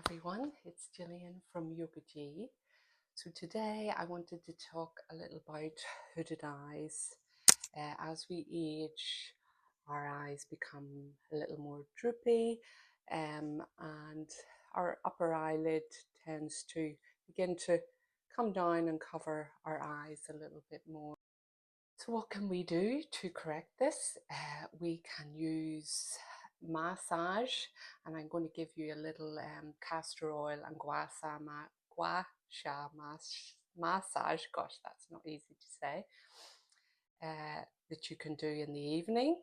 everyone, it's Gillian from Yoga G. So today I wanted to talk a little about hooded eyes. As we age, our eyes become a little more droopy, and our upper eyelid tends to begin to come down and cover our eyes a little bit more. So what can we do to correct this? We can use massage, and I'm going to give you a little castor oil and Gua Sha massage. Gosh, that's not easy to say. That you can do in the evening.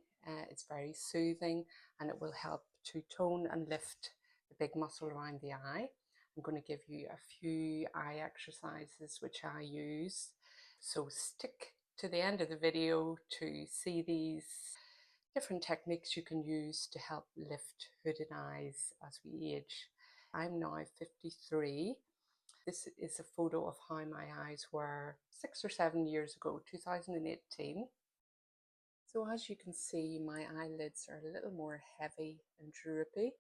It's very soothing and it will help to tone and lift the big muscle around the eye. I'm going to give you a few eye exercises which I use. So stick to the end of the video to see these different techniques you can use to help lift hooded eyes as we age. I'm now 53. This is a photo of how my eyes were 6 or 7 years ago, 2018. So as you can see, my eyelids are a little more heavy and droopy.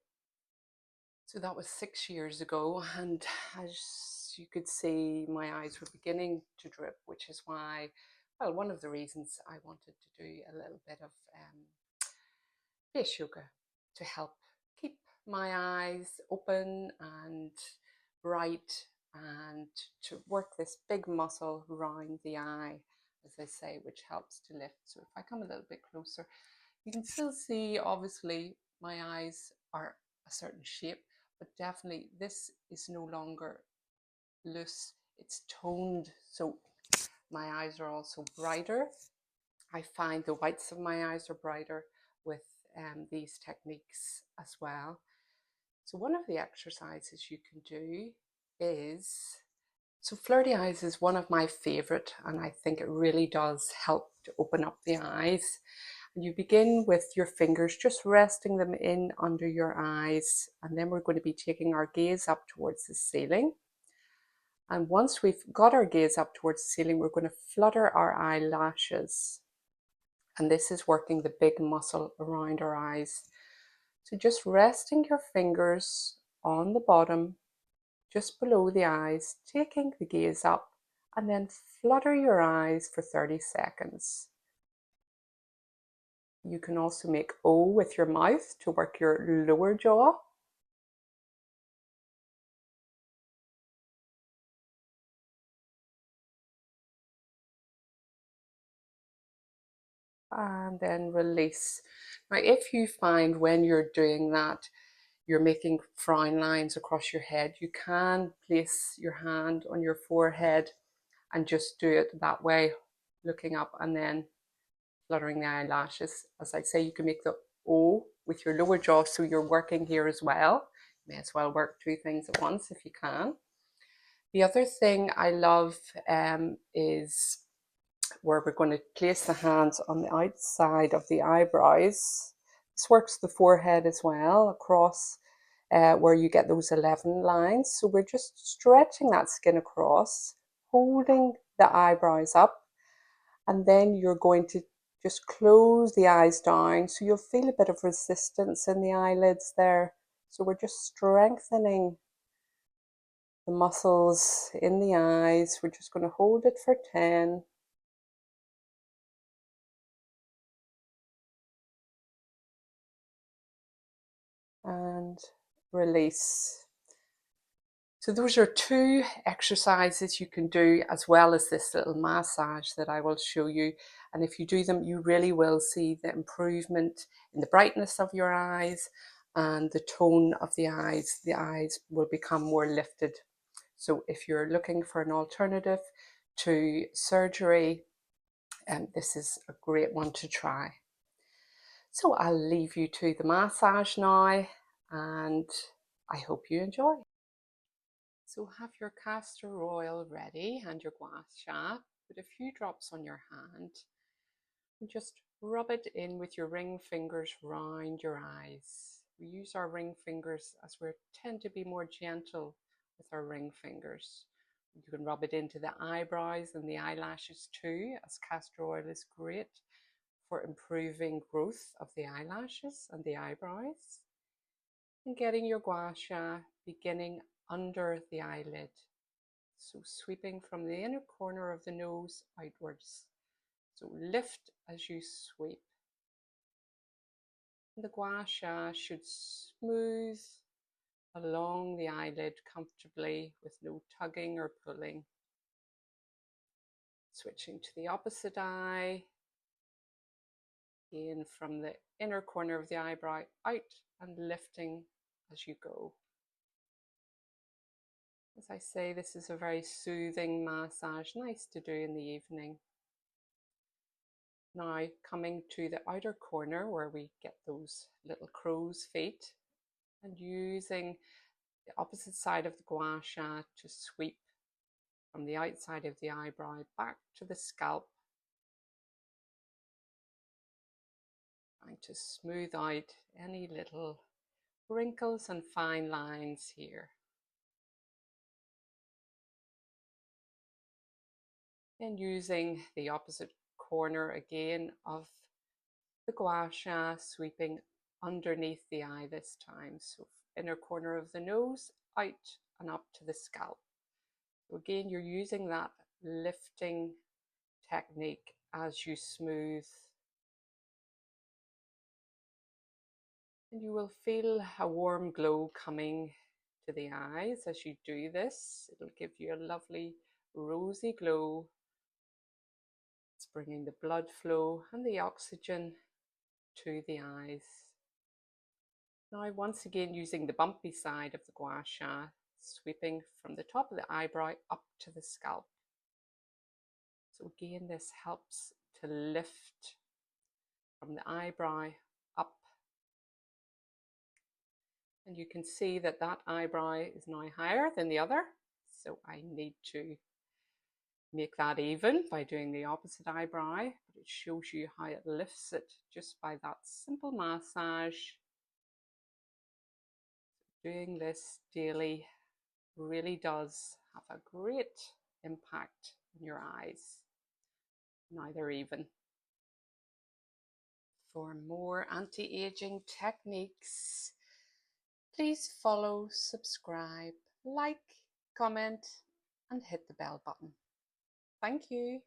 So that was 6 years ago, and as you could see, my eyes were beginning to drip, which is why, well, one of the reasons I wanted to do a little bit of face yoga to help keep my eyes open and bright and to work this big muscle around the eye, as I say, which helps to lift. So if I come a little bit closer, you can still see, obviously, my eyes are a certain shape, but definitely this is no longer loose, it's toned. So my eyes are also brighter. I find the whites of my eyes are brighter with these techniques as well. So one of the exercises you can do is, so flirty eyes is one of my favorite, and I think it really does help to open up the eyes. And you begin with your fingers, just resting them in under your eyes, and then we're going to be taking our gaze up towards the ceiling. And once we've got our gaze up towards the ceiling, we're going to flutter our eyelashes. And this is working the big muscle around our eyes. So just resting your fingers on the bottom, just below the eyes, taking the gaze up, and then flutter your eyes for 30 seconds. You can also make O with your mouth to work your lower jaw. And then release. Now, if you find when you're doing that, you're making frown lines across your head, you can place your hand on your forehead and just do it that way, looking up and then fluttering the eyelashes. As I say, you can make the O with your lower jaw, so you're working here as well. You may as well work two things at once if you can. The other thing I love is where we're going to place the hands on the outside of the eyebrows. This works the forehead as well, across where you get those 11 lines. So we're just stretching that skin across, holding the eyebrows up, and then you're going to just close the eyes down. So you'll feel a bit of resistance in the eyelids there. So we're just strengthening the muscles in the eyes. We're just going to hold it for 10. And release. So those are two exercises you can do, as well as this little massage that I will show you. And if you do them, you really will see the improvement in the brightness of your eyes and the tone of the eyes. The eyes will become more lifted. So if you're looking for an alternative to surgery, this is a great one to try. So I'll leave you to the massage now, and I hope you enjoy. So have your castor oil ready and your Gua Sha. Put a few drops on your hand and just rub it in with your ring fingers round your eyes. We use our ring fingers as we tend to be more gentle with our ring fingers. You can rub it into the eyebrows and the eyelashes too, as castor oil is great for improving growth of the eyelashes and the eyebrows. And getting your gua sha beginning under the eyelid. So sweeping from the inner corner of the nose outwards. So lift as you sweep. And the gua sha should smooth along the eyelid comfortably with no tugging or pulling. Switching to the opposite eye. In from the inner corner of the eyebrow out and lifting as you go. As I say, this is a very soothing massage, nice to do in the evening. Now coming to the outer corner where we get those little crow's feet, and using the opposite side of the gua sha to sweep from the outside of the eyebrow back to the scalp, trying to smooth out any little wrinkles and fine lines here. And using the opposite corner again of the gua sha, sweeping underneath the eye this time. So inner corner of the nose, out and up to the scalp. So again, you're using that lifting technique as you smooth. And you will feel a warm glow coming to the eyes as you do this. It'll give you a lovely rosy glow. It's bringing the blood flow and the oxygen to the eyes. Now once again using the bumpy side of the gua sha, sweeping from the top of the eyebrow up to the scalp. So again, this helps to lift from the eyebrow up. And you can see that that eyebrow is now higher than the other. So I need to make that even by doing the opposite eyebrow. But it shows you how it lifts it just by that simple massage. Doing this daily really does have a great impact on your eyes. Now they're even. For more anti-aging techniques, please follow, subscribe, like, comment, and hit the bell button. Thank you.